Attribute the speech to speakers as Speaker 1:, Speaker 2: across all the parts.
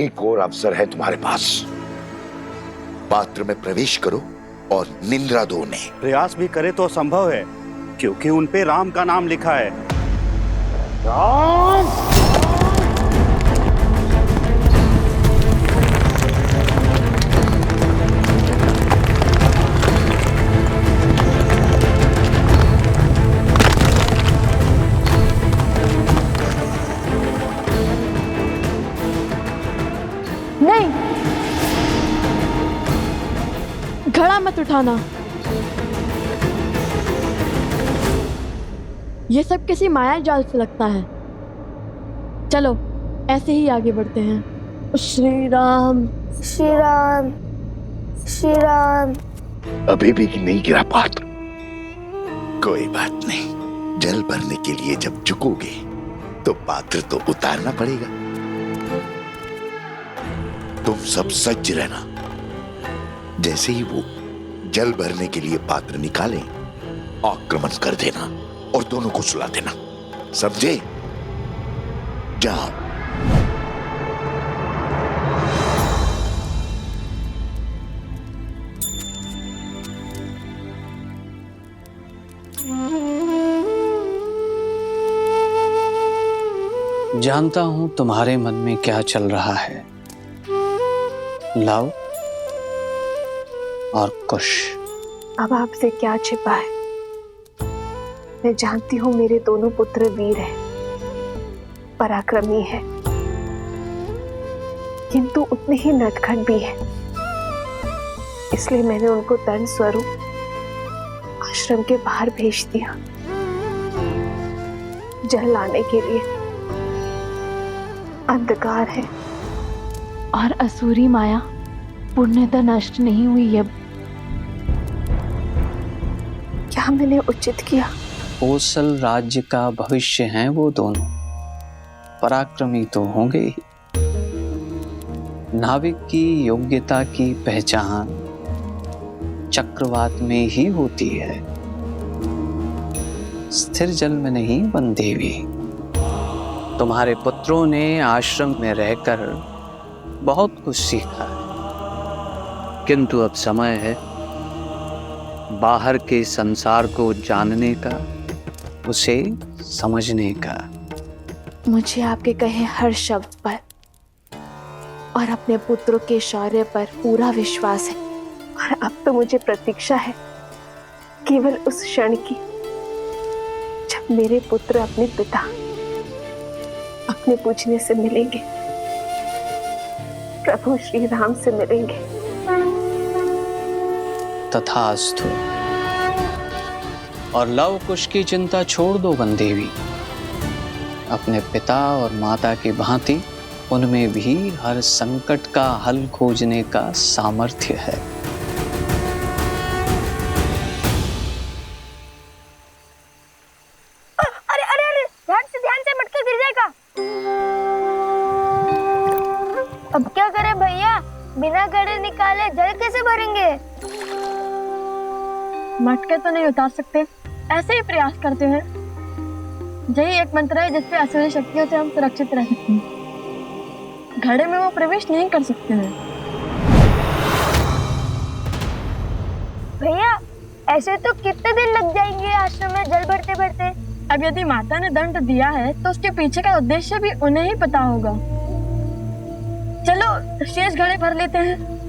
Speaker 1: एक और अवसर है तुम्हारे पास। पात्र में प्रवेश करो और निंद्रा दो उन्हें।
Speaker 2: प्रयास भी करे तो संभव है, क्योंकि उन पे राम का नाम लिखा है। राम!
Speaker 3: नहीं, घड़ा मत उठाना। ये सब किसी माया जाल से लगता है। चलो ऐसे ही आगे बढ़ते हैं। श्री राम,
Speaker 4: श्री राम, श्री राम।
Speaker 1: अभी भी नहीं गिरा पात्र। कोई बात नहीं, जल भरने के लिए जब झुकोगे तो पात्र तो उतारना पड़ेगा। तुम सब सज्ज रहना। जैसे ही वो जल भरने के लिए पात्र निकालें, आक्रमण कर देना और दोनों को सुला देना। समझे? जाओ।
Speaker 5: जानता हूं तुम्हारे मन में क्या चल रहा है। लव और कुश।
Speaker 4: अब आपसे क्या छिपा है? मैं जानती हूँ मेरे दोनों पुत्र वीर हैं, पराक्रमी हैं, किंतु उतने ही नटखट भी हैं। इसलिए मैंने उनको दंड स्वरूप आश्रम के बाहर भेज दिया, जल लाने के लिए। अंधकार है
Speaker 3: और असुरी माया पूर्णतः नष्ट नहीं हुई अब।
Speaker 4: क्या मैंने उचित किया?
Speaker 5: कोसल राज्य का भविष्य हैं वो दोनों। पराक्रमी तो होंगे ही। नाविक की योग्यता की पहचान चक्रवात में ही होती है, स्थिर जल में नहीं बंदेवी। तुम्हारे पुत्रों ने आश्रम में रहकर बहुत कुछ सीखा है, किंतु अब समय है बाहर के संसार को जानने का, उसे समझने का।
Speaker 4: मुझे आपके कहे हर शब्द पर और अपने पुत्रों के शौर्य पर पूरा विश्वास है। और अब तो मुझे प्रतीक्षा है केवल उस क्षण की जब मेरे पुत्र अपने पिता, अपने पूजने से मिलेंगे, प्रभु श्री राम से मिलेंगे।
Speaker 5: तथास्तु। और लव कुश की चिंता छोड़ दो बंदेवी। अपने पिता और माता की भांति उनमें भी हर संकट का हल खोजने का सामर्थ्य है।
Speaker 4: अरे अरे अरे, ध्यान से मटका गिर जाएगा। अब क्या करें भैया? बिना घड़े निकाले जल कैसे भरेंगे?
Speaker 3: मटके तो नहीं उतार सकते, ऐसे ही प्रयास करते हैं। यही एक मंत्र है जिससे असुरी शक्तियों से हम सुरक्षित रह सकते हैं। घड़े में वो प्रवेश नहीं कर सकते हैं।
Speaker 4: भैया ऐसे तो कितने दिन लग जाएंगे आश्रम में जल भरते भरते?
Speaker 3: अब यदि माता ने दंड दिया है तो उसके पीछे का उद्देश्य भी उन्हें ही पता होगा। चलो शेष घड़े भर लेते हैं।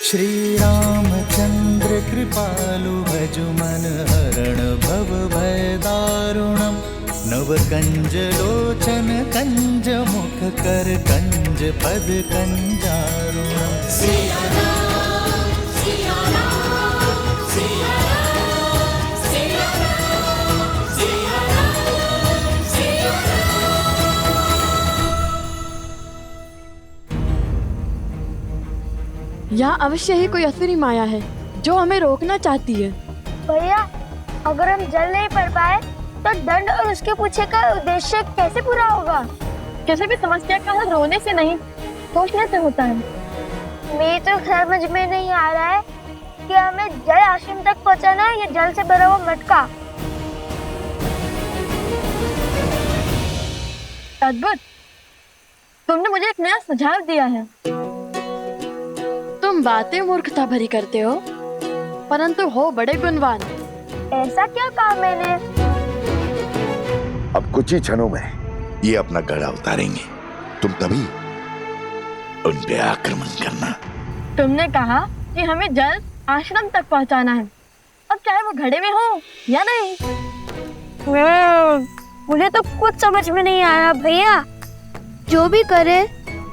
Speaker 6: श्री रामचंद्र कृपालु भज मन हरण भव भय दारुणम। नव कंज लोचन कंज मुख कर कंज पद कंजारुणम। सिया राम, सिया राम, सिया राम, सिया राम, सिया राम, सिया राम।
Speaker 3: यहाँ अवश्य ही कोई असुरी माया है जो हमें रोकना चाहती है।
Speaker 7: भैया, अगर हम जल नहीं पढ़ पाए तो दंड और उसके पीछे का उद्देश्य कैसे पूरा होगा?
Speaker 3: किसी भी समस्या का हल रोने से नहीं, सोचने से होता है।
Speaker 7: मेरी तो समझ में नहीं आ रहा है कि हमें जल आश्रम तक पहुंचाना है या जल से भरा हुआ मटका।
Speaker 3: अद्भुत, तुमने मुझे एक नया सुझाव दिया है। तुम बातें मूर्खता भरी करते हो, परंतु हो बड़े गुणवान।
Speaker 7: ऐसा क्या कहा मैंने?
Speaker 1: अब कुछ ही क्षणों में ये अपना गड़ा उतारेंगे, तुम तभी उन पे आक्रमण करना।
Speaker 3: तुमने कहा कि हमें जल आश्रम तक पहुंचाना है, अब चाहे वो घड़े में हो या नहीं।
Speaker 7: मुझे तो कुछ समझ में नहीं आ रहा भैया। जो भी करे,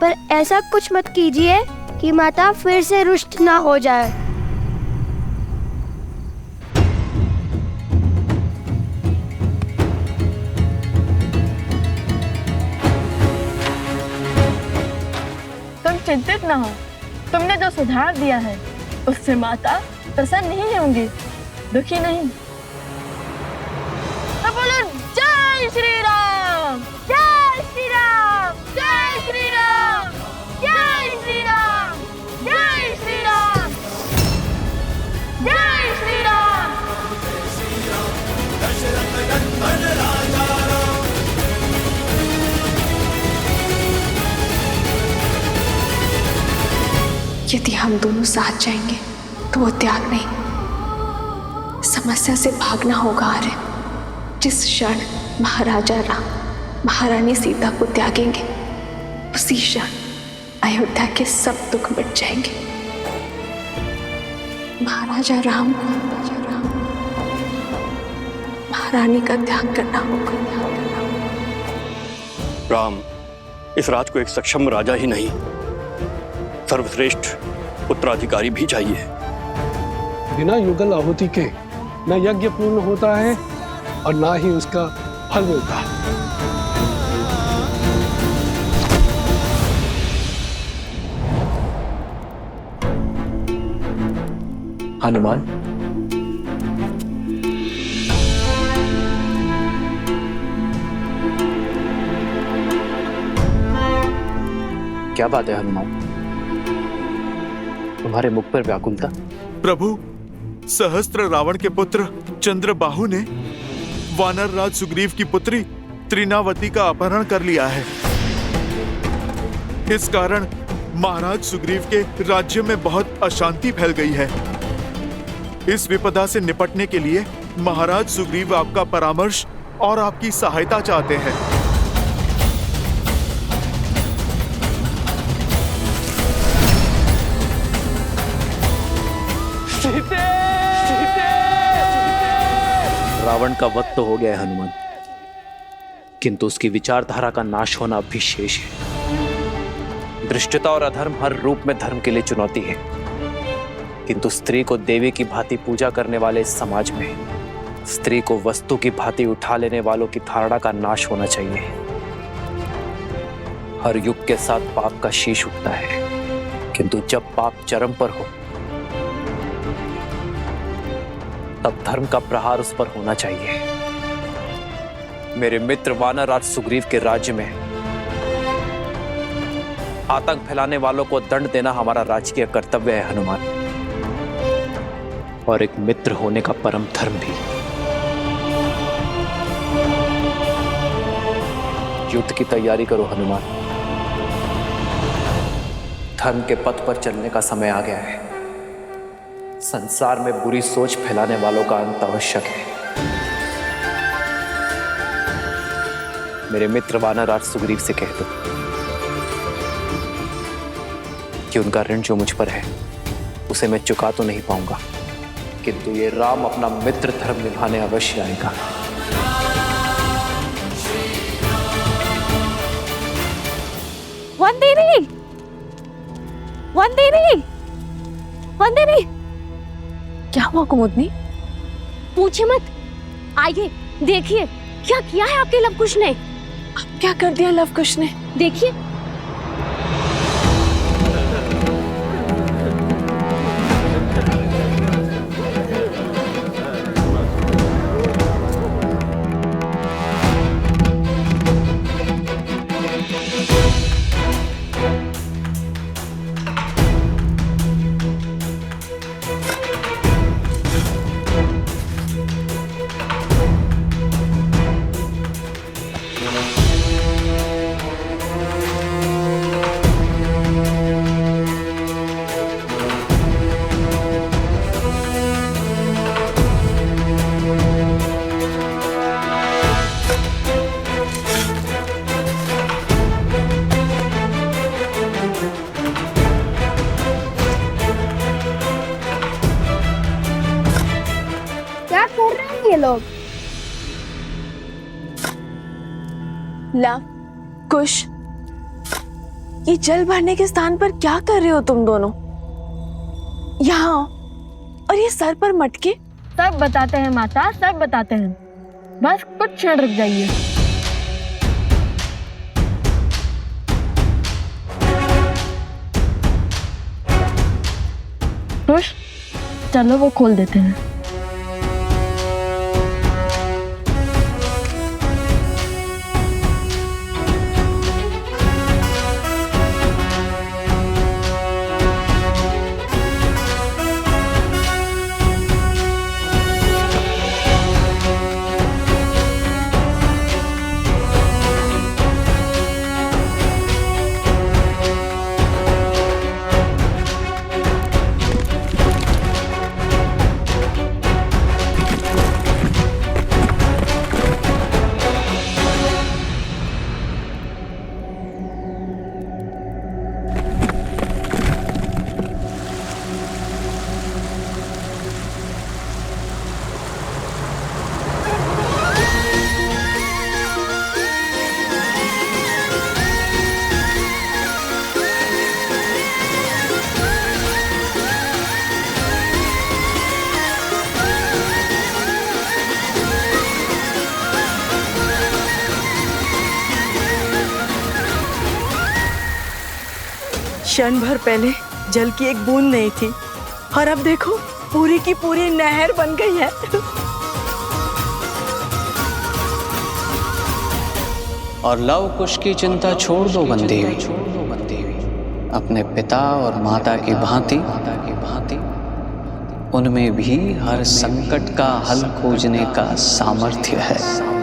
Speaker 7: पर ऐसा कुछ मत कीजिए कि माता फिर से रुष्ट ना हो जाए।
Speaker 3: तुम चिंतित न हो, तुमने जो सुझाव दिया है उससे माता प्रसन्न नहीं होंगी, दुखी नहीं। तो बोलो जय श्री राम,
Speaker 7: जय श्री राम,
Speaker 3: जय श्री राम,
Speaker 7: जय श्री राम,
Speaker 3: जय श्री राम, जय श्री राम।
Speaker 4: यदि हम दोनों साथ जाएंगे तो वो त्याग नहीं, समस्या से भागना होगा। आर्य, जिस क्षण महाराजा राम महारानी सीता को त्यागेंगे, उसी क्षण अयोध्या के सब दुख मिट जाएंगे। महाराजा राम महारानी का त्याग करना होगा।
Speaker 8: राम इस राज को एक सक्षम राजा ही नहीं, सर्वश्रेष्ठ उत्तराधिकारी भी चाहिए।
Speaker 9: बिना युगल आहुति के न यज्ञ पूर्ण होता है और ना ही उसका फल मिलता है।
Speaker 5: हनुमान, क्या बात है हनुमान, तुम्हारे मुख पर व्याकुलता?
Speaker 10: प्रभु, सहस्त्र रावण के पुत्र चंद्रबाहु ने वानर राज सुग्रीव की पुत्री त्रिनावती का अपहरण कर लिया है। इस कारण महाराज सुग्रीव के राज्य में बहुत अशांति फैल गई है। इस विपदा से निपटने के लिए महाराज सुग्रीव आपका परामर्श और आपकी सहायता चाहते हैं।
Speaker 5: रावण का वध तो हो गया है हनुमान, किंतु उसकी विचारधारा का नाश होना अभी शेष है। दृष्टता और अधर्म हर रूप में धर्म के लिए चुनौती है, किंतु स्त्री को देवी की भांति पूजा करने वाले इस समाज में स्त्री को वस्तु की भांति उठा लेने वालों की धारणा का नाश होना चाहिए। हर युग के साथ पाप का शीश उठता है, किंतु जब पाप चरम पर हो तब धर्म का प्रहार उस पर होना चाहिए। मेरे मित्र वानर राज सुग्रीव के राज्य में आतंक फैलाने वालों को दंड देना हमारा राजकीय कर्तव्य है हनुमान, और एक मित्र होने का परम धर्म भी। युद्ध की तैयारी करो हनुमान, धर्म के पथ पर चलने का समय आ गया है। संसार में बुरी सोच फैलाने वालों का अंत आवश्यक है। मेरे मित्र वानर राज सुग्रीव से कह दो कि उनका ऋण जो मुझ पर है उसे मैं चुका तो नहीं पाऊंगा, किंतु ये राम अपना मित्र धर्म निभाने अवश्य आएगा।
Speaker 7: वंदेरी, वंदेरी, वंदेरी।
Speaker 3: क्या हुआ कुमुदनी?
Speaker 7: पूछे मत, आइए देखिए क्या किया है आपके लवकुश ने।
Speaker 3: अब क्या कर दिया लवकुश ने?
Speaker 7: देखिए। ये लोग?
Speaker 4: लव, कुश, ये जल भरने के स्थान पर क्या कर रहे हो तुम दोनों? यहाँ और ये सर पर मटके?
Speaker 3: सब बताते हैं माता, सब बताते हैं। बस कुछ क्षण रुक जाइए। खुश, चलो वो खोल देते हैं।
Speaker 11: क्षण भर पहले जल की एक बूंद नहीं थी और अब देखो पूरी की पूरी नहर बन गई है।
Speaker 5: और लव कुश की चिंता छोड़ दो बंदेवी। अपने पिता और माता की भांति उनमें भी हर संकट का हल खोजने का सामर्थ्य है।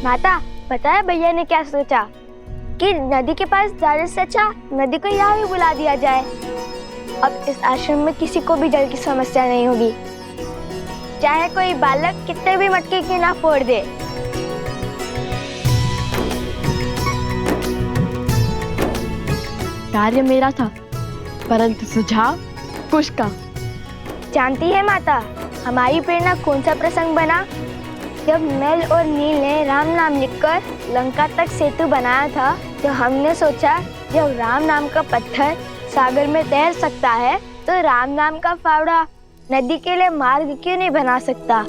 Speaker 7: माता, पता है भैया ने क्या सोचा कि नदी के पास जाने से अच्छा नदी को यहाँ भी बुला दिया जाए। अब इस आश्रम में किसी को भी जल की समस्या नहीं होगी, चाहे कोई बालक कितने भी मटके की ना फोड़ दे।
Speaker 3: कार्य मेरा था, परंतु सुझाव कुश का।
Speaker 7: जानती है माता, हमारी प्रेरणा कौन सा प्रसंग बना? जब नल और नील ने राम नाम लिखकर लंका तक सेतु बनाया था, तो हमने सोचा जब राम नाम का पत्थर सागर में तैर सकता है, तो राम नाम का फावड़ा नदी के लिए मार्ग क्यों नहीं बना सकता?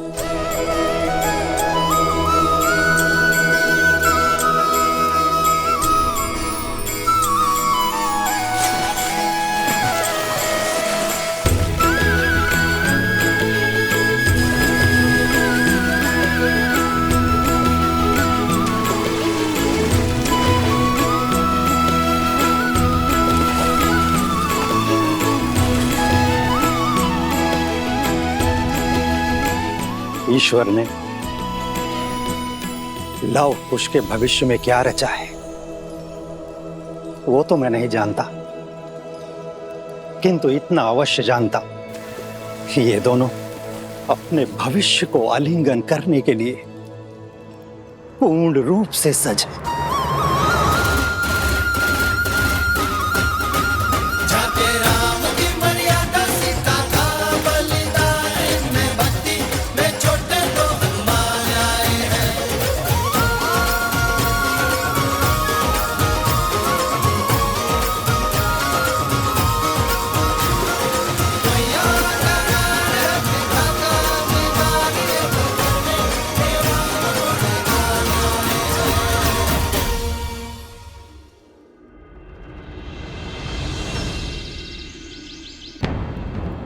Speaker 12: ईश्वर ने लव कुश के भविष्य में क्या रचा है वो तो मैं नहीं जानता, किंतु इतना अवश्य जानता कि ये दोनों अपने भविष्य को आलिंगन करने के लिए पूर्ण रूप से सजे।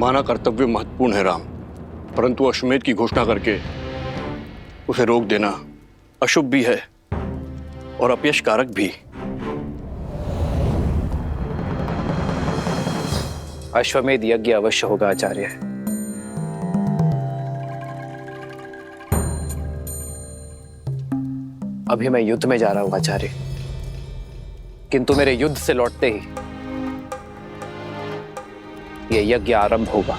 Speaker 8: माना कर्तव्य महत्वपूर्ण है राम, परंतु अश्वमेध की घोषणा करके उसे रोक देना अशुभ भी है और अपयश कारक भी।
Speaker 5: अश्वमेध यज्ञ अवश्य होगा आचार्य। अभी मैं युद्ध में जा रहा हूं आचार्य, किंतु मेरे युद्ध से लौटते ही ये यज्ञ आरंभ होगा।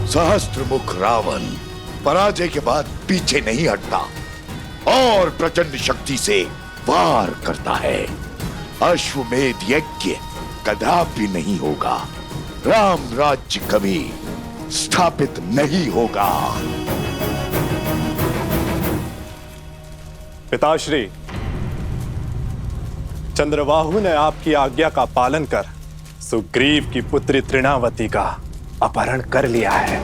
Speaker 1: सहस्त्रमुख रावण पराजय के बाद पीछे नहीं हटता और प्रचंड शक्ति से वार करता है। अश्वमेध यज्ञ कदापि नहीं होगा, राम राज्य कभी स्थापित नहीं होगा।
Speaker 13: पिताश्री, चंद्रबाहु ने आपकी आज्ञा का पालन कर सुग्रीव की पुत्री तृणावती का अपहरण कर लिया है।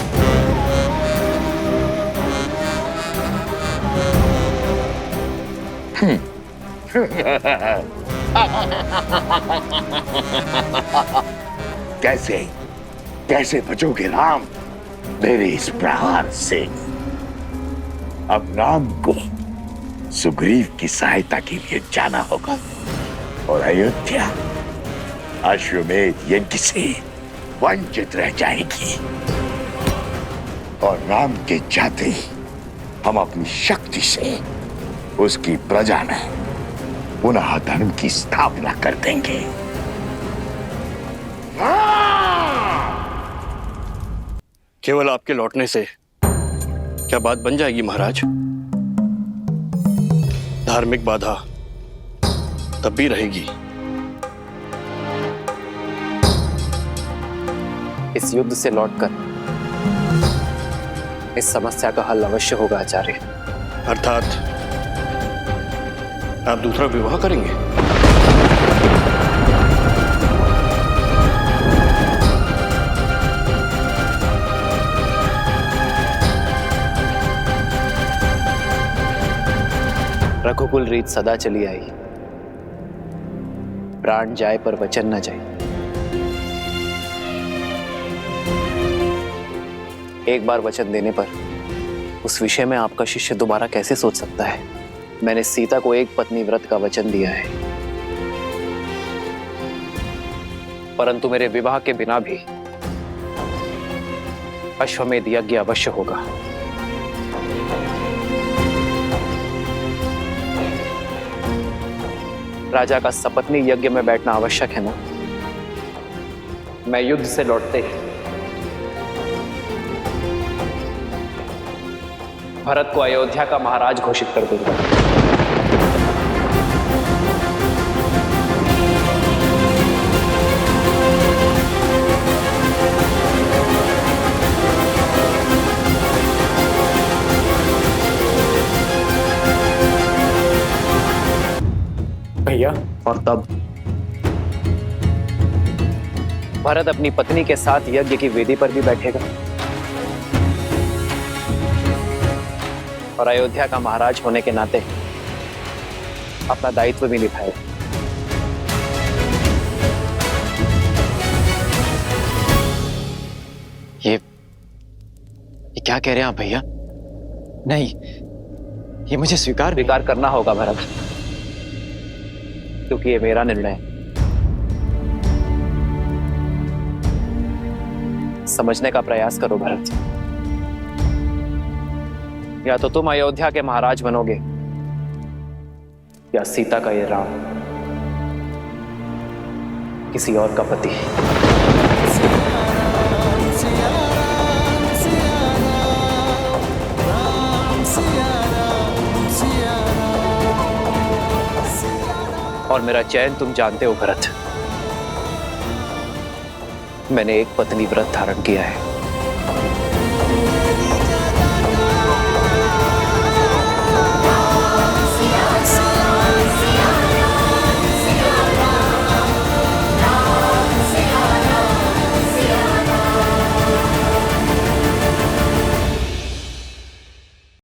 Speaker 1: कैसे कैसे बचोगे राम मेरे इस प्रहार से? अब राम को सुग्रीव की सहायता के लिए जाना होगा और अयोध्या अश्वमेध यज्ञ से वंचित रह जाएगी। और राम के जाते ही हम अपनी शक्ति से उसकी प्रजा में पुनः धर्म की स्थापना कर देंगे।
Speaker 8: केवल आपके लौटने से क्या बात बन जाएगी महाराज? धार्मिक बाधा तब भी रहेगी।
Speaker 5: इस युद्ध से लौटकर इस समस्या का हल अवश्य होगा आचार्य।
Speaker 8: अर्थात आप दूसरा विवाह करेंगे?
Speaker 5: रघुकुल रीत सदा चली आई, प्राण जाए पर वचन न जाए। एक बार वचन देने पर उस विषय में आपका शिष्य दोबारा कैसे सोच सकता है? मैंने सीता को एक पत्नी व्रत का वचन दिया है, परंतु मेरे विवाह के बिना भी अश्वमेध यज्ञ अवश्य होगा। राजा का सपत्नी यज्ञ में बैठना आवश्यक है ना? मैं युद्ध से लौटते ही भरत को अयोध्या का महाराज घोषित कर दूंगा।
Speaker 13: भैया,
Speaker 5: और तब भरत अपनी पत्नी के साथ यज्ञ की वेदी पर भी बैठेगा और अयोध्या का महाराज होने के नाते अपना दायित्व भी निभाएगा।
Speaker 14: ये क्या कह रहे हैं आप भैया? नहीं, ये मुझे स्वीकार
Speaker 5: करना होगा भरत। क्योंकि ये मेरा निर्णय है। समझने का प्रयास करो भरत। या तो तुम अयोध्या के महाराज बनोगे या सीता का ये राम किसी और का पति। और मेरा चयन तुम जानते हो भरत। मैंने एक पत्नी व्रत धारण किया है।